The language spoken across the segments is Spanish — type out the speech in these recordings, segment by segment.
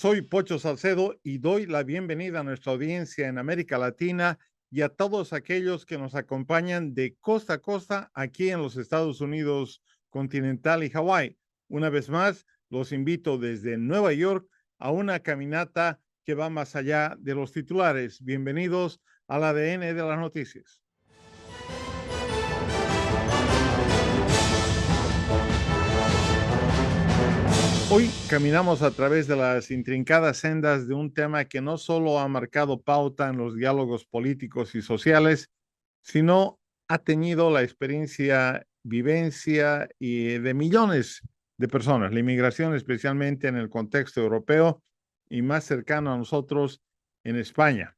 Soy Pocho Salcedo y doy la bienvenida a nuestra audiencia en América Latina y a todos aquellos que nos acompañan de costa a costa aquí en los Estados Unidos continental y Hawái. Una vez más, los invito desde Nueva York a una caminata que va más allá de los titulares. Bienvenidos al ADN de las noticias. Hoy caminamos a través de las intrincadas sendas de un tema que no solo ha marcado pauta en los diálogos políticos y sociales, sino ha tenido la experiencia, vivencia y de millones de personas, la inmigración especialmente en el contexto europeo y más cercano a nosotros en España.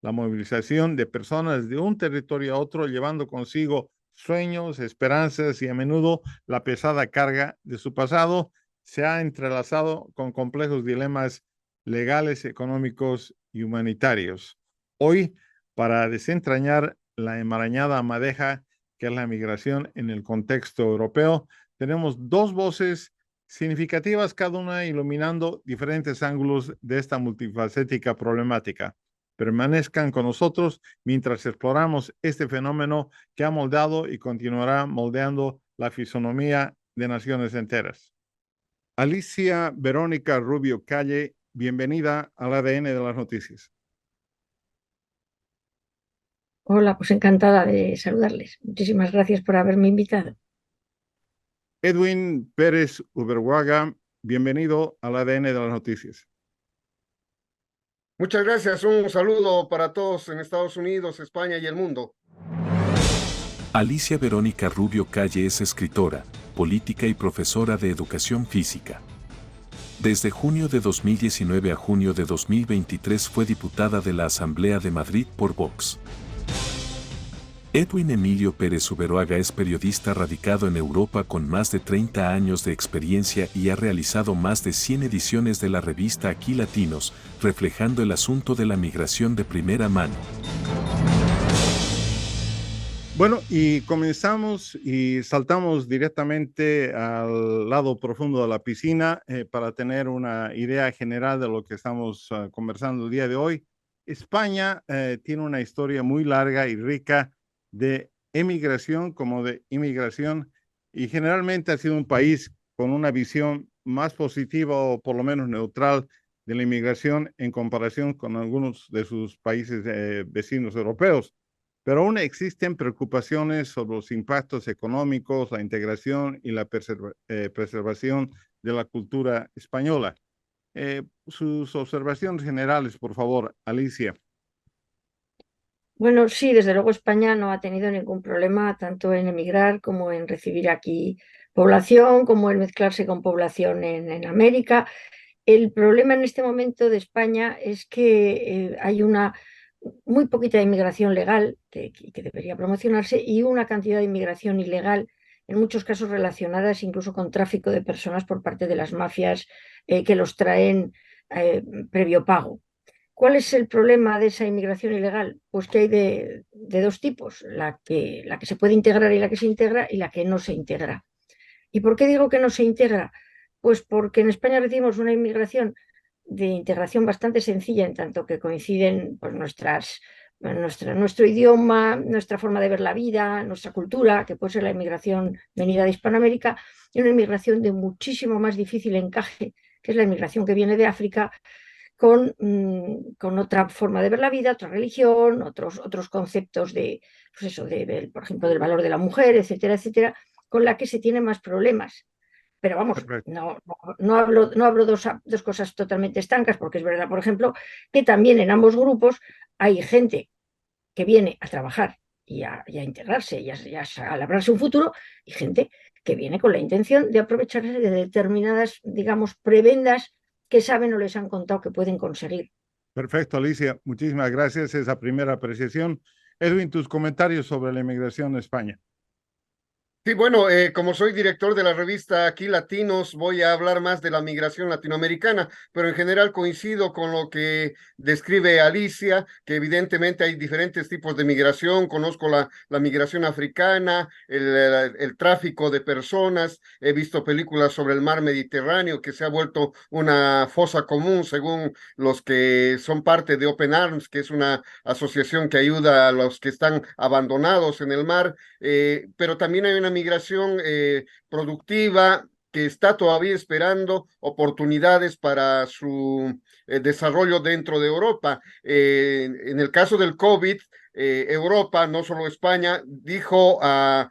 La movilización de personas de un territorio a otro llevando consigo sueños, esperanzas y a menudo la pesada carga de su pasado se ha entrelazado con complejos dilemas legales, económicos y humanitarios. Hoy, para desentrañar la enmarañada madeja que es la migración en el contexto europeo, tenemos dos voces significativas, cada una iluminando diferentes ángulos de esta multifacética problemática. Permanezcan con nosotros mientras exploramos este fenómeno que ha moldado y continuará moldeando la fisonomía de naciones enteras. Alicia Verónica Rubio Calle, bienvenida al ADN de las noticias. Hola, pues encantada de saludarles. Muchísimas gracias por haberme invitado. Edwin Pérez Uberhuaga, bienvenido al ADN de las noticias. Muchas gracias. Un saludo para todos en Estados Unidos, España y el mundo. Alicia Verónica Rubio Calle es escritora, política y profesora de educación física. Desde junio de 2019 a junio de 2023 fue diputada de la Asamblea de Madrid por Vox. Edwin Emilio Pérez Uberhuaga es periodista radicado en Europa con más de 30 años de experiencia y ha realizado más de 100 ediciones de la revista Aquí Latinos, reflejando el asunto de la migración de primera mano. Bueno, y comenzamos y saltamos directamente al lado profundo de la piscina para tener una idea general de lo que estamos conversando el día de hoy. España tiene una historia muy larga y rica de emigración como de inmigración y generalmente ha sido un país con una visión más positiva o por lo menos neutral de la inmigración en comparación con algunos de sus países vecinos europeos. Pero aún existen preocupaciones sobre los impactos económicos, la integración y la preservación de la cultura española. Sus observaciones generales, por favor, Alicia. Bueno, sí, desde luego España no ha tenido ningún problema tanto en emigrar como en recibir aquí población, como en mezclarse con población en América. El problema en este momento de España es que hay una muy poquita inmigración legal que debería promocionarse y una cantidad de inmigración ilegal, en muchos casos relacionadas incluso con tráfico de personas por parte de las mafias que los traen previo pago. ¿Cuál es el problema de esa inmigración ilegal? Pues que hay de dos tipos, la que se puede integrar y la que se integra y la que no se integra. ¿Y por qué digo que no se integra? Pues porque en España recibimos una inmigración de integración bastante sencilla, en tanto que coinciden pues, nuestro idioma, nuestra forma de ver la vida, nuestra cultura, que puede ser la inmigración venida de Hispanoamérica, y una inmigración de muchísimo más difícil encaje, que es la inmigración que viene de África, con otra forma de ver la vida, otra religión, otros conceptos pues eso, por ejemplo, del valor de la mujer, etcétera, etcétera, con la que se tienen más problemas. Pero vamos, Perfecto. no hablo dos cosas totalmente estancas, porque es verdad, por ejemplo, que también en ambos grupos hay gente que viene a trabajar y a integrarse a labrarse un futuro, y gente que viene con la intención de aprovecharse de determinadas, digamos, prebendas que saben o les han contado que pueden conseguir. Perfecto, Alicia. Muchísimas gracias. Esa primera apreciación. Edwin, tus comentarios sobre la inmigración en España. Sí, bueno, como soy director de la revista Aquí Latinos, voy a hablar más de la migración latinoamericana, pero en general coincido con lo que describe Alicia, que evidentemente hay diferentes tipos de migración. Conozco la migración africana, el tráfico de personas, he visto películas sobre el mar Mediterráneo, que se ha vuelto una fosa común, según los que son parte de Open Arms, que es una asociación que ayuda a los que están abandonados en el mar. Pero también hay una migración productiva que está todavía esperando oportunidades para su desarrollo dentro de Europa. En el caso del COVID, Europa, no solo España, dijo a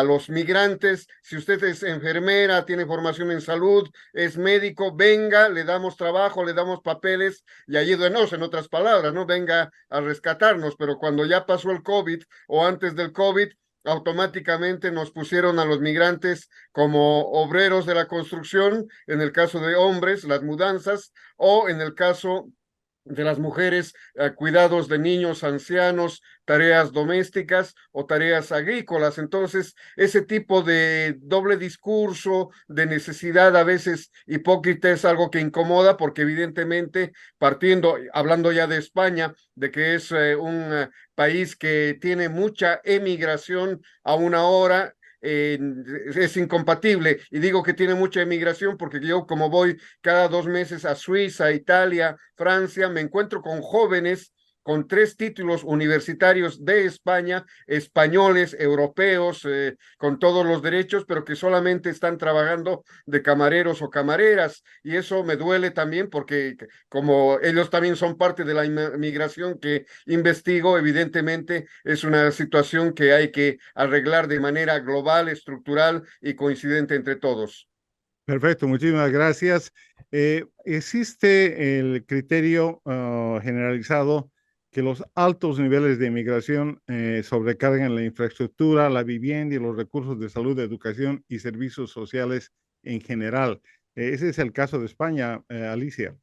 los migrantes: si usted es enfermera, tiene formación en salud, es médico, venga, le damos trabajo, le damos papeles y ayúdenos, en otras palabras, ¿no? Venga a rescatarnos. Pero cuando ya pasó el COVID o antes del COVID, automáticamente nos pusieron a los migrantes como obreros de la construcción, en el caso de hombres, las mudanzas, o en el caso de las mujeres, cuidados de niños, ancianos, tareas domésticas o tareas agrícolas. Entonces, ese tipo de doble discurso, de necesidad a veces hipócrita, es algo que incomoda, porque evidentemente, hablando ya de España, de que es un país que tiene mucha emigración a una hora, es incompatible. Y digo que tiene mucha emigración porque yo, como voy cada 2 meses a Suiza, Italia, Francia, me encuentro con jóvenes con 3 títulos universitarios de España, españoles, europeos, con todos los derechos, pero que solamente están trabajando de camareros o camareras. Y eso me duele también, porque como ellos también son parte de la inmigración que investigo, evidentemente es una situación que hay que arreglar de manera global, estructural y coincidente entre todos. Perfecto, muchísimas gracias. Existe el criterio generalizado que los altos niveles de inmigración sobrecargan la infraestructura, la vivienda y los recursos de salud, educación y servicios sociales en general. Ese es el caso de España, Alicia.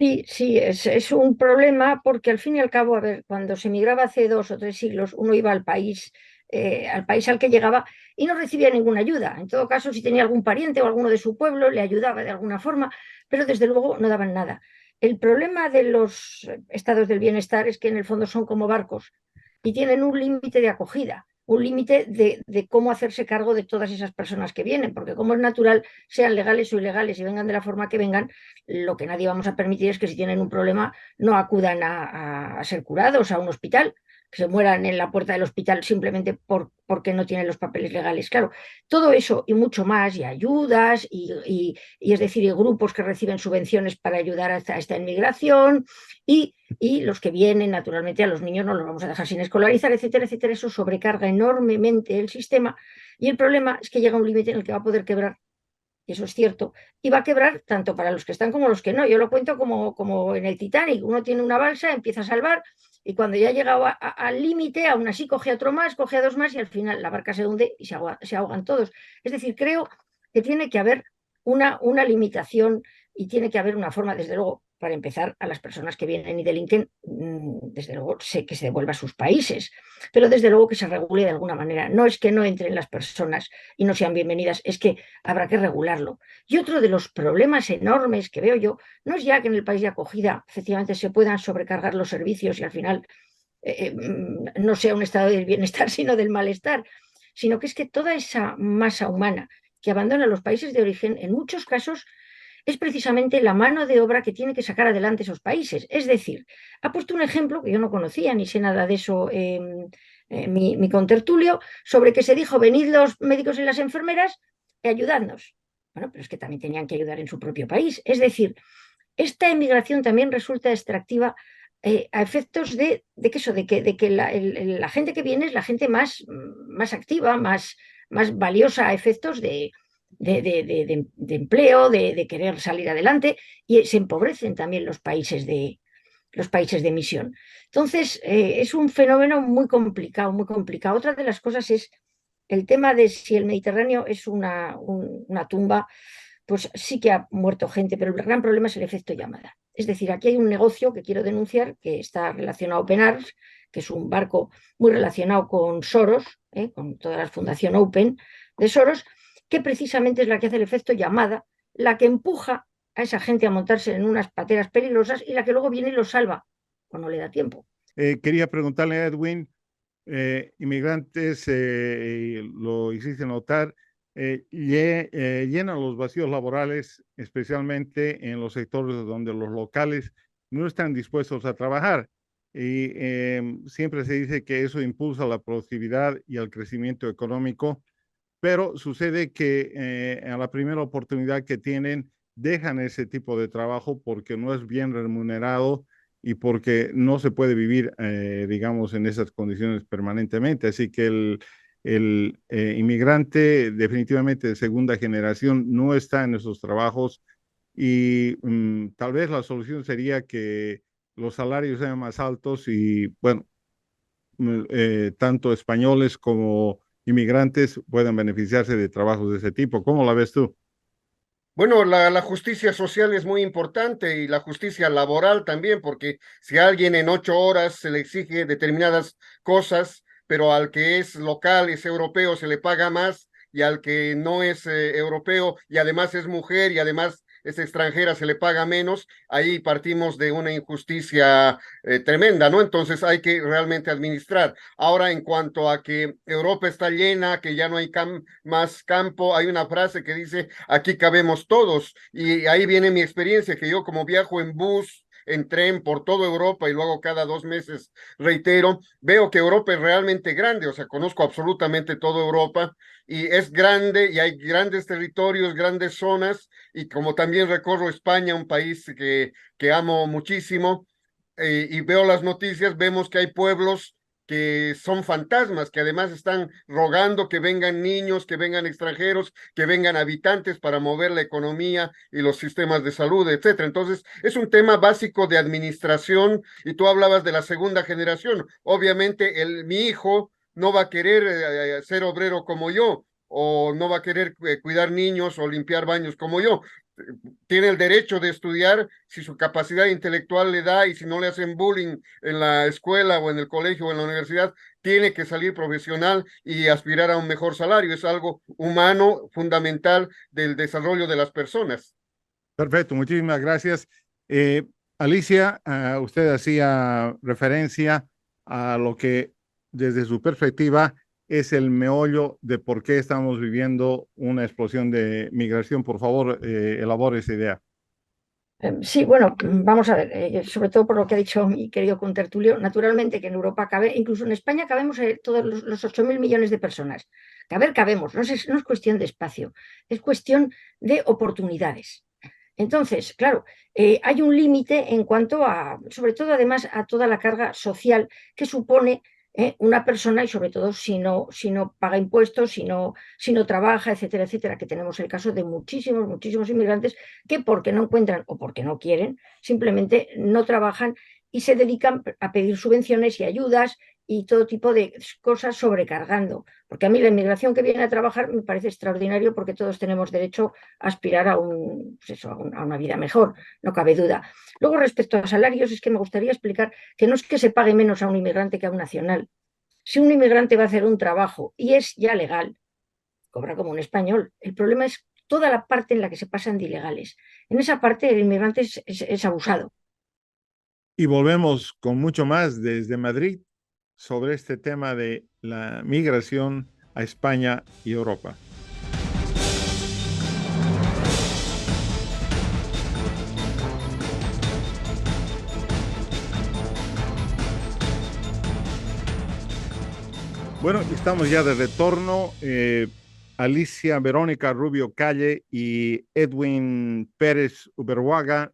Sí, sí, es un problema porque al fin y al cabo, a ver, cuando se migraba hace 2 o 3 siglos, uno iba al país al que llegaba y no recibía ninguna ayuda. En todo caso, si tenía algún pariente o alguno de su pueblo, le ayudaba de alguna forma, pero desde luego no daban nada. El problema de los estados del bienestar es que en el fondo son como barcos y tienen un límite de acogida, un límite de cómo hacerse cargo de todas esas personas que vienen, porque como es natural, sean legales o ilegales y vengan de la forma que vengan, lo que nadie vamos a permitir es que si tienen un problema no acudan a ser curados a un hospital, que se mueran en la puerta del hospital simplemente porque no tienen los papeles legales. Claro, todo eso y mucho más, y ayudas, y es decir, y grupos que reciben subvenciones para ayudar a esta inmigración, y los que vienen, naturalmente, a los niños no los vamos a dejar sin escolarizar, etcétera, etcétera. Eso sobrecarga enormemente el sistema, y el problema es que llega un límite en el que va a poder quebrar. Y eso es cierto. Y va a quebrar tanto para los que están como los que no. Yo lo cuento como en el Titanic. Uno tiene una balsa, empieza a salvar, y cuando ya ha llegado al límite, aún así coge a otro más, coge a dos más, y al final la barca se hunde y se ahogan todos. Es decir, creo que tiene que haber una limitación, y tiene que haber una forma, desde luego, para empezar, a las personas que vienen y delinquen, desde luego, sé que se devuelva a sus países, pero desde luego que se regule de alguna manera. No es que no entren las personas y no sean bienvenidas, es que habrá que regularlo. Y otro de los problemas enormes que veo yo no es ya que en el país de acogida efectivamente se puedan sobrecargar los servicios y al final no sea un estado del bienestar, sino del malestar, sino que es que toda esa masa humana que abandona los países de origen, en muchos casos, es precisamente la mano de obra que tiene que sacar adelante esos países. Es decir, ha puesto un ejemplo que yo no conocía, ni sé nada de eso, mi contertulio, sobre que se dijo: venid los médicos y las enfermeras y ayudadnos. Bueno, pero es que también tenían que ayudar en su propio país. Es decir, esta emigración también resulta extractiva, a efectos de que la gente que viene es la gente más activa, más valiosa, a efectos de empleo, de querer salir adelante, y se empobrecen también los países de emisión. Entonces, es un fenómeno muy complicado, muy complicado. Otra de las cosas es el tema de si el Mediterráneo es una tumba. Pues sí que ha muerto gente, pero el gran problema es el efecto llamada. Es decir, aquí hay un negocio que quiero denunciar, que está relacionado a Open Arms, que es un barco muy relacionado con Soros, con toda la fundación Open de Soros, que precisamente es la que hace el efecto llamada, la que empuja a esa gente a montarse en unas pateras peligrosas y la que luego viene y los salva cuando le da tiempo. Quería preguntarle a Edwin, inmigrantes, lo hiciste notar, llenan los vacíos laborales, especialmente en los sectores donde los locales no están dispuestos a trabajar. Y siempre se dice que eso impulsa la productividad y el crecimiento económico, pero sucede que a la primera oportunidad que tienen, dejan ese tipo de trabajo porque no es bien remunerado y porque no se puede vivir, digamos, en esas condiciones permanentemente. Así que el inmigrante definitivamente de segunda generación no está en esos trabajos y tal vez la solución sería que los salarios sean más altos y, bueno, tanto españoles como inmigrantes puedan beneficiarse de trabajos de ese tipo. ¿Cómo la ves tú? Bueno, la justicia social es muy importante y la justicia laboral también, porque si a alguien en 8 horas se le exige determinadas cosas, pero al que es local, es europeo, se le paga más, y al que no es europeo y además es mujer y además es extranjera, se le paga menos, ahí partimos de una injusticia tremenda, ¿no? Entonces hay que realmente administrar. Ahora, en cuanto a que Europa está llena, que ya no hay más campo, hay una frase que dice, aquí cabemos todos, y ahí viene mi experiencia, que yo como viajo en bus, en tren por toda Europa y luego cada 2 meses reitero, veo que Europa es realmente grande, o sea, conozco absolutamente toda Europa y es grande y hay grandes territorios, grandes zonas, y como también recorro España, un país que amo muchísimo, y veo las noticias, vemos que hay pueblos que son fantasmas, que además están rogando que vengan niños, que vengan extranjeros, que vengan habitantes para mover la economía y los sistemas de salud, etcétera. Entonces, es un tema básico de administración, y tú hablabas de la segunda generación. Obviamente, mi hijo no va a querer ser obrero como yo, o no va a querer cuidar niños o limpiar baños como yo. Tiene el derecho de estudiar si su capacidad intelectual le da, y si no le hacen bullying en la escuela o en el colegio o en la universidad, tiene que salir profesional y aspirar a un mejor salario. Es algo humano, fundamental del desarrollo de las personas. Perfecto, muchísimas gracias. Alicia, usted hacía referencia a lo que desde su perspectiva es el meollo de por qué estamos viviendo una explosión de migración. Por favor, elabore esa idea. Sí, bueno, vamos a ver, sobre todo por lo que ha dicho mi querido contertulio, naturalmente que en Europa cabe, incluso en España cabemos todos los 8.000 millones de personas. Cabemos, no es cuestión de espacio, es cuestión de oportunidades. Entonces, claro, hay un límite en cuanto a, sobre todo además, a toda la carga social que supone una persona, y sobre todo si no paga impuestos, si no trabaja, etcétera, etcétera, que tenemos el caso de muchísimos inmigrantes que porque no encuentran o porque no quieren, simplemente no trabajan y se dedican a pedir subvenciones y ayudas y todo tipo de cosas sobrecargando. Porque a mí la inmigración que viene a trabajar me parece extraordinario, porque todos tenemos derecho a aspirar pues a una vida mejor, no cabe duda. Luego, respecto a salarios, es que me gustaría explicar que no es que se pague menos a un inmigrante que a un nacional. Si un inmigrante va a hacer un trabajo y es ya legal, cobra como un español. El problema es toda la parte en la que se pasan de ilegales. En esa parte el inmigrante es abusado. Y volvemos con mucho más desde Madrid sobre este tema de la migración a España y Europa. Bueno, estamos ya de retorno. Alicia Verónica Rubio Calle y Edwin Pérez Uberhuaga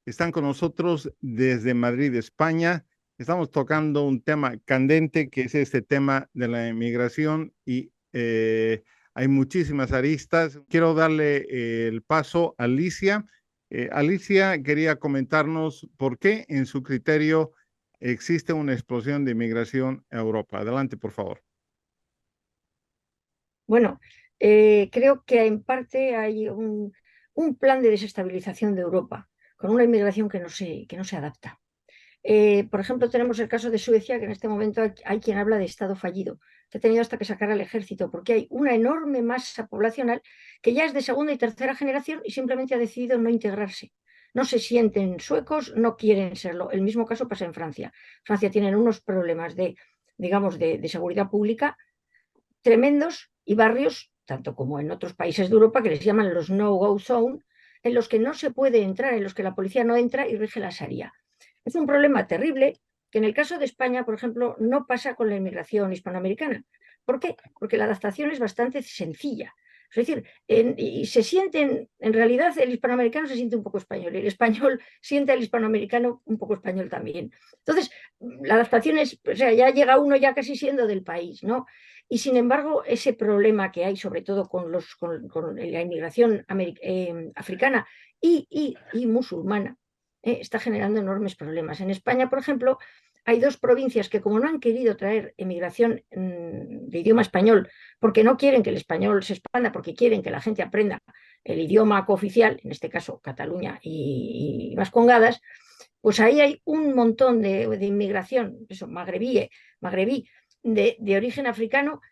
están con nosotros desde Madrid, España. Estamos tocando un tema candente, que es este tema de la inmigración, y hay muchísimas aristas. Quiero darle el paso a Alicia. Alicia quería comentarnos por qué, en su criterio, existe una explosión de inmigración a Europa. Adelante, por favor. Bueno, creo que en parte hay un plan de desestabilización de Europa, con una inmigración que no se adapta. Por ejemplo, tenemos el caso de Suecia, que en este momento hay quien habla de Estado fallido, que ha tenido hasta que sacar al ejército, porque hay una enorme masa poblacional que ya es de segunda y tercera generación y simplemente ha decidido no integrarse. No se sienten suecos, no quieren serlo. El mismo caso pasa en Francia. Francia tiene unos problemas digamos, de seguridad pública tremendos y barrios, tanto como en otros países de Europa, que les llaman los no-go zone, en los que no se puede entrar, en los que la policía no entra y rige la Sharia. Es un problema terrible que en el caso de España, por ejemplo, no pasa con la inmigración hispanoamericana. ¿Por qué? Porque la adaptación es bastante sencilla. Es decir, y se sienten, en realidad el hispanoamericano se siente un poco español, y el español siente al hispanoamericano un poco español también. Entonces, la adaptación es, o sea, ya llega uno ya casi siendo del país, ¿no? Y sin embargo, ese problema que hay, sobre todo con la inmigración africana y musulmana, está generando enormes problemas. En España, por ejemplo, hay dos provincias que, como no han querido traer emigración de idioma español, porque no quieren que el español se expanda, porque quieren que la gente aprenda el idioma cooficial, en este caso Cataluña y Vascongadas, pues ahí hay un montón de inmigración, eso, magrebí de origen africano,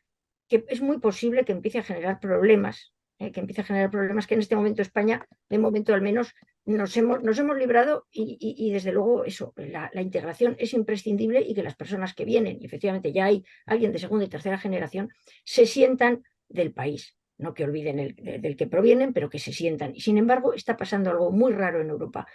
que es muy posible que empiece a generar problemas, que en este momento España, de momento al menos, nos hemos librado y desde luego eso, la integración es imprescindible y que las personas que vienen, y efectivamente ya hay alguien de segunda y tercera generación, se sientan del país. No que olviden del que provienen, pero que se sientan. Y sin embargo, está pasando algo muy raro en Europa.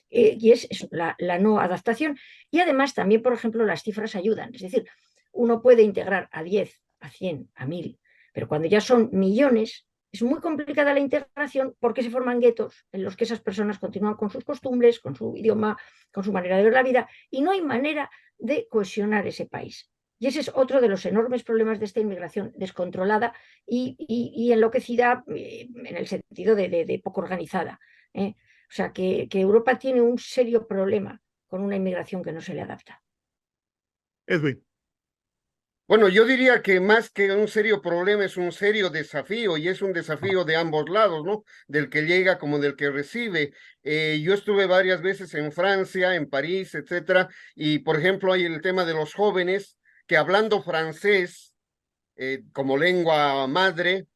Y es eso, la no adaptación. Y además también, por ejemplo, las cifras ayudan. Es decir, uno puede integrar a 10, a 100, a 1000, pero cuando ya son millones, es muy complicada la integración porque se forman guetos en los que esas personas continúan con sus costumbres, con su idioma, con su manera de ver la vida, y no hay manera de cohesionar ese país. Y ese es otro de los enormes problemas de esta inmigración descontrolada y enloquecida, en el sentido de poco organizada. O sea, que Europa tiene un serio problema con una inmigración que no se le adapta. Edwin. Bueno, yo diría que más que un serio problema es un serio desafío y es un desafío de ambos lados, ¿no? Del que llega como del que recibe. Yo estuve varias veces en Francia, en París, etcétera, y por ejemplo hay el tema de los jóvenes que hablando francés como lengua madre,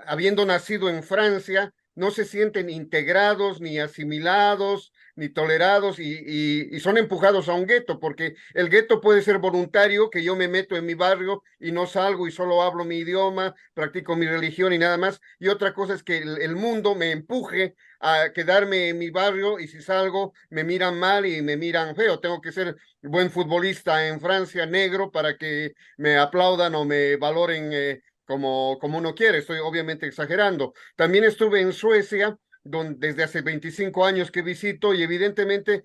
habiendo nacido en Francia, no se sienten integrados, ni asimilados, ni tolerados, y son empujados a un gueto, porque el gueto puede ser voluntario, que yo me meto en mi barrio y no salgo y solo hablo mi idioma, practico mi religión y nada más, y otra cosa es que el mundo me empuje a quedarme en mi barrio y si salgo me miran mal y me miran feo. Tengo que ser buen futbolista en Francia, negro, para que me aplaudan o me valoren como uno quiere. Estoy obviamente exagerando. También estuve en Suecia, donde desde hace 25 años que visito y evidentemente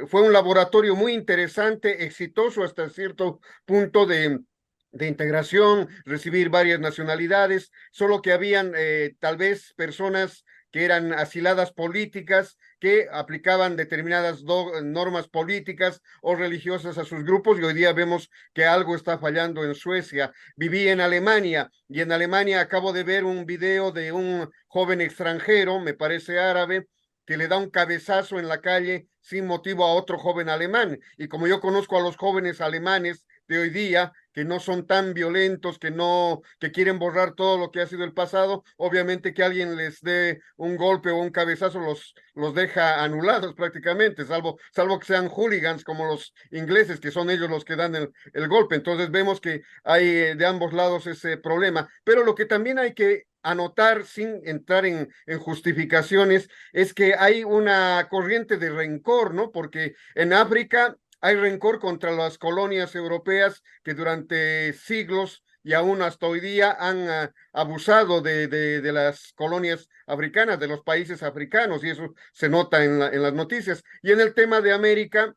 fue un laboratorio muy interesante, exitoso hasta cierto punto de integración, recibir varias nacionalidades, solo que habían tal vez personas que eran asiladas políticas, que aplicaban determinadas normas políticas o religiosas a sus grupos, y hoy día vemos que algo está fallando en Suecia. Viví en Alemania y en Alemania acabo de ver un video de un joven extranjero, me parece árabe, que le da un cabezazo en la calle sin motivo a otro joven alemán. Y como yo conozco a los jóvenes alemanes de hoy día, que no son tan violentos, que quieren borrar todo lo que ha sido el pasado, obviamente que alguien les dé un golpe o un cabezazo los deja anulados prácticamente, salvo que sean hooligans como los ingleses, que son ellos los que dan el golpe. Entonces vemos que hay de ambos lados ese problema. Pero lo que también hay que anotar, sin entrar en justificaciones, es que hay una corriente de rencor, ¿no? Porque en África hay rencor contra las colonias europeas que durante siglos y aún hasta hoy día han abusado de las colonias africanas, de los países africanos, y eso se nota en las noticias. Y en el tema de América,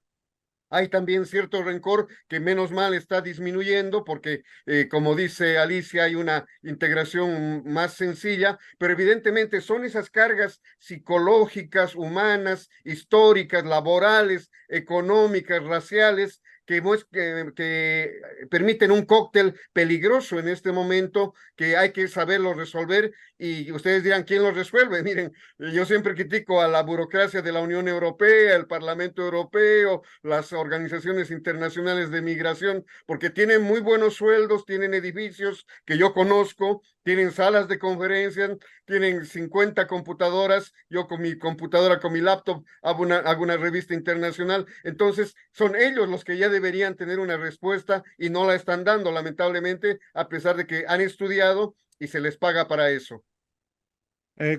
hay también cierto rencor que menos mal está disminuyendo porque, como dice Alicia, hay una integración más sencilla, pero evidentemente son esas cargas psicológicas, humanas, históricas, laborales, económicas, raciales, que permiten un cóctel peligroso en este momento, que hay que saberlo resolver, y ustedes dirán, ¿quién lo resuelve? Miren, yo siempre critico a la burocracia de la Unión Europea, el Parlamento Europeo, las organizaciones internacionales de migración, porque tienen muy buenos sueldos, tienen edificios que yo conozco, tienen salas de conferencias, tienen 50 computadoras, yo con mi computadora, con mi laptop, hago una revista internacional, entonces son ellos los que ya deberían tener una respuesta y no la están dando, lamentablemente, a pesar de que han estudiado y se les paga para eso.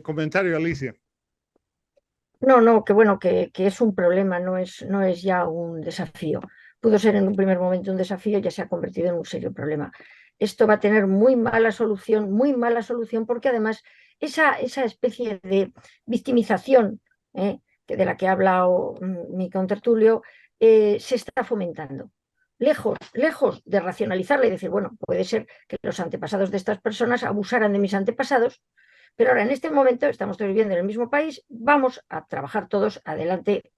Comentario, Alicia. No, no, que bueno, que es un problema, no es ya un desafío. Pudo ser en un primer momento un desafío, ya se ha convertido en un serio problema. Esto va a tener muy mala solución, porque además esa especie de victimización de la que ha hablado mi contertulio se está fomentando. Lejos de racionalizarla y decir, bueno, puede ser que los antepasados de estas personas abusaran de mis antepasados, pero ahora en este momento estamos todos viviendo en el mismo país, vamos a trabajar todos adelante,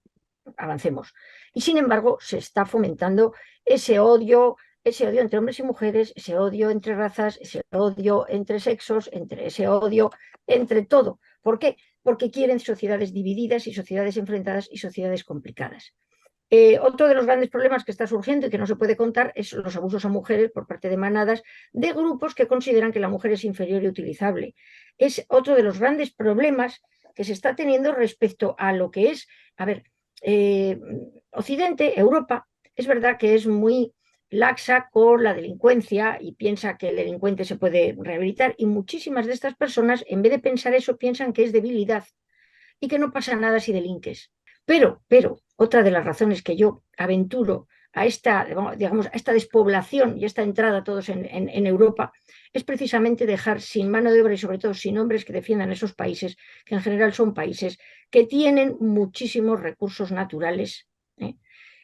avancemos. Y sin embargo, se está fomentando ese odio entre hombres y mujeres, ese odio entre razas, ese odio entre sexos, ese odio entre todo. ¿Por qué? Porque quieren sociedades divididas y sociedades enfrentadas y sociedades complicadas. Otro de los grandes problemas que está surgiendo y que no se puede contar es los abusos a mujeres por parte de manadas de grupos que consideran que la mujer es inferior y utilizable. Es otro de los grandes problemas que se está teniendo respecto a lo que es, a ver, Occidente, Europa, es verdad que es muy laxa con la delincuencia y piensa que el delincuente se puede rehabilitar, y muchísimas de estas personas, en vez de pensar eso, piensan que es debilidad y que no pasa nada si delinques. Pero, otra de las razones que yo aventuro a esta, digamos, a esta despoblación y a esta entrada todos en Europa es precisamente dejar sin mano de obra y sobre todo sin hombres que defiendan esos países, que en general son países que tienen muchísimos recursos naturales,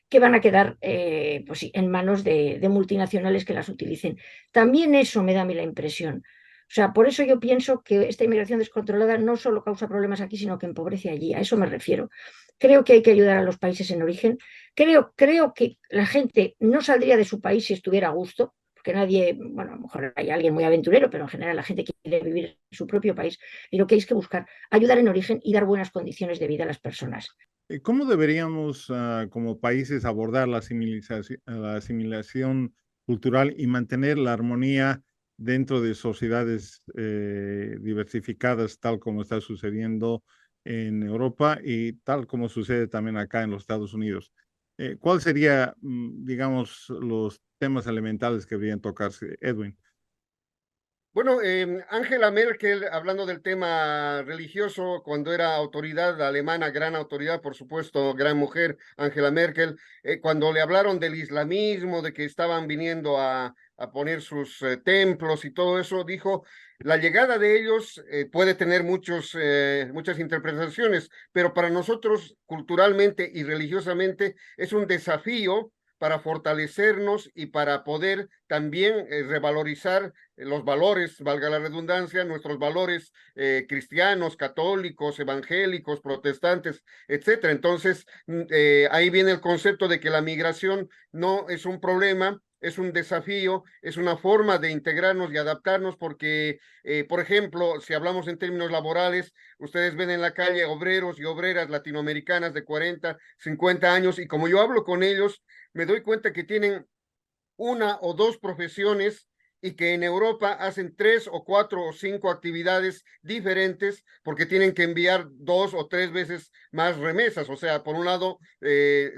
que van a quedar pues sí, en manos de multinacionales que las utilicen. También eso me da a mí la impresión. O sea, por eso yo pienso que esta inmigración descontrolada no solo causa problemas aquí, sino que empobrece allí. A eso me refiero. Creo que hay que ayudar a los países en origen. Creo que la gente no saldría de su país si estuviera a gusto, porque nadie, bueno, a lo mejor hay alguien muy aventurero, pero en general la gente quiere vivir en su propio país. Y lo que hay es que buscar ayudar en origen y dar buenas condiciones de vida a las personas. ¿Cómo deberíamos, como países, abordar la asimilación cultural y mantener la armonía dentro de sociedades diversificadas, tal como está sucediendo en Europa y tal como sucede también acá en los Estados Unidos? ¿Cuál sería, digamos, los temas elementales que deberían tocarse, Edwin? Bueno, Angela Merkel, hablando del tema religioso, cuando era autoridad alemana, gran autoridad, por supuesto, gran mujer, Angela Merkel, cuando le hablaron del islamismo, de que estaban viniendo a poner sus templos y todo eso, dijo, la llegada de ellos puede tener muchas interpretaciones, pero para nosotros, culturalmente y religiosamente, es un desafío para fortalecernos y para poder también revalorizar los valores, valga la redundancia, nuestros valores cristianos, católicos, evangélicos, protestantes, etcétera. Entonces, ahí viene el concepto de que la migración no es un problema, es un desafío, es una forma de integrarnos y adaptarnos porque, por ejemplo, si hablamos en términos laborales, ustedes ven en la calle obreros y obreras latinoamericanas de 40, 50 años y como yo hablo con ellos, me doy cuenta que tienen una o dos profesiones y que en Europa hacen 3 o 4 o 5 actividades diferentes porque tienen que enviar 2 o 3 veces más remesas. O sea, por un lado,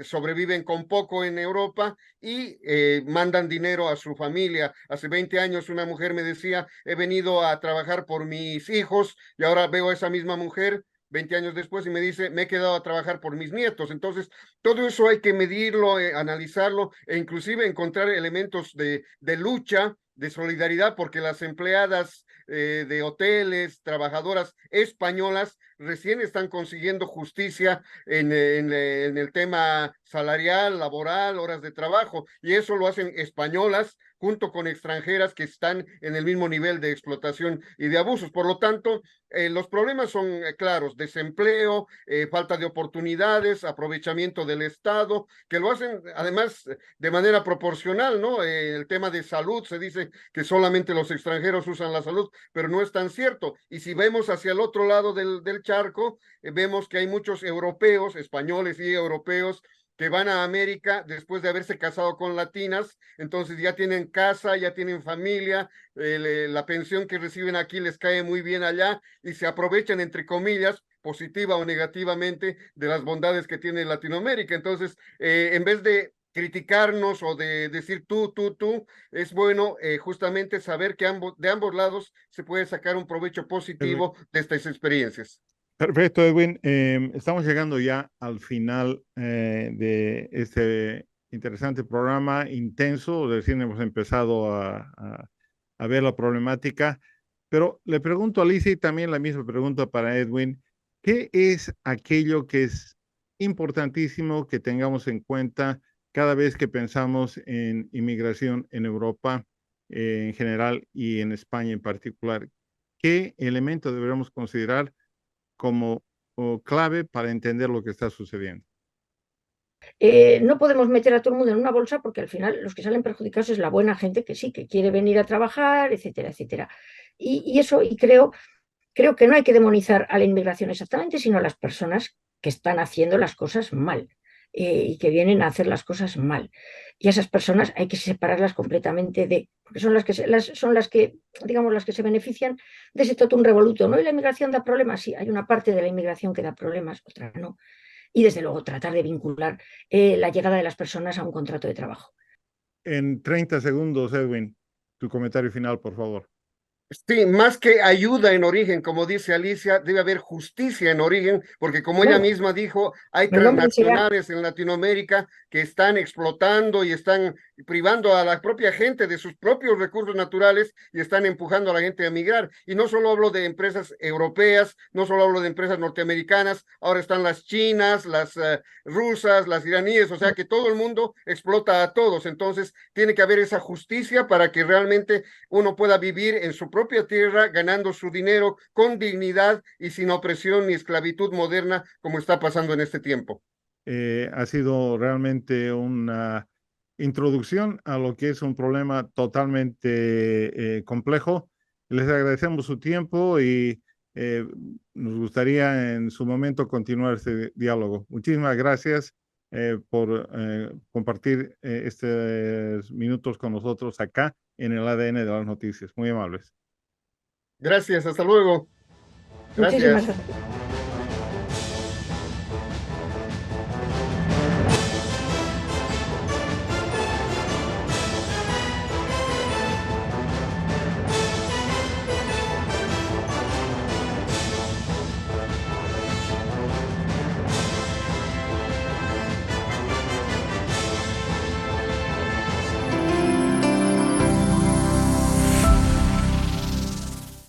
sobreviven con poco en Europa y mandan dinero a su familia. Hace 20 años una mujer me decía, he venido a trabajar por mis hijos y ahora veo a esa misma mujer 20 años después y me dice, me he quedado a trabajar por mis nietos. Entonces, todo eso hay que medirlo, analizarlo e inclusive encontrar elementos de lucha, de solidaridad, porque las empleadas de hoteles, trabajadoras españolas, recién están consiguiendo justicia en el tema salarial, laboral, horas de trabajo, y eso lo hacen españolas junto con extranjeras que están en el mismo nivel de explotación y de abusos. Por lo tanto, los problemas son claros: desempleo, falta de oportunidades, aprovechamiento del Estado, que lo hacen además de manera proporcional, ¿no? El tema de salud, se dice que solamente los extranjeros usan la salud, pero no es tan cierto. Y si vemos hacia el otro lado del charco, vemos que hay muchos europeos, españoles y europeos, que van a América después de haberse casado con latinas, entonces ya tienen casa, ya tienen familia, la pensión que reciben aquí les cae muy bien allá y se aprovechan, entre comillas, positiva o negativamente, de las bondades que tiene Latinoamérica. Entonces, en vez de criticarnos o de decir tú, es bueno justamente saber que de ambos lados se puede sacar un provecho positivo de estas experiencias. Perfecto, Edwin. Estamos llegando ya al final de este interesante programa intenso. Recién hemos empezado a ver la problemática, pero le pregunto a Alicia y también la misma pregunta para Edwin. ¿Qué es aquello que es importantísimo que tengamos en cuenta cada vez que pensamos en inmigración en Europa en general y en España en particular? ¿Qué elemento deberíamos considerar como clave para entender lo que está sucediendo? No podemos meter a todo el mundo en una bolsa porque al final los que salen perjudicados es la buena gente que sí, que quiere venir a trabajar, etcétera, etcétera. Y eso, y creo que no hay que demonizar a la inmigración exactamente, sino a las personas que están haciendo las cosas mal y que vienen a hacer las cosas mal. Y a esas personas hay que separarlas completamente porque son las que, digamos, las que se benefician de ese totum revoluto, ¿no? Y la inmigración da problemas, sí, hay una parte de la inmigración que da problemas, otra no. Y desde luego tratar de vincular la llegada de las personas a un contrato de trabajo. En 30 segundos, Edwin, tu comentario final, por favor. Sí, más que ayuda en origen, como dice Alicia, debe haber justicia en origen, porque como ella misma dijo, hay transnacionales en Latinoamérica que están explotando y están privando a la propia gente de sus propios recursos naturales y están empujando a la gente a migrar. Y no solo hablo de empresas europeas, no solo hablo de empresas norteamericanas, ahora están las chinas, las rusas, las iraníes, o sea que todo el mundo explota a todos. Entonces tiene que haber esa justicia para que realmente uno pueda vivir en su propia tierra, ganando su dinero con dignidad y sin opresión ni esclavitud moderna, como está pasando en este tiempo. Ha sido realmente una introducción a lo que es un problema totalmente complejo. Les agradecemos su tiempo y nos gustaría en su momento continuar este diálogo. Muchísimas gracias por compartir estos minutos con nosotros acá en el ADN de las noticias. Muy amables. Gracias, hasta luego. Muchísimas Gracias. gracias.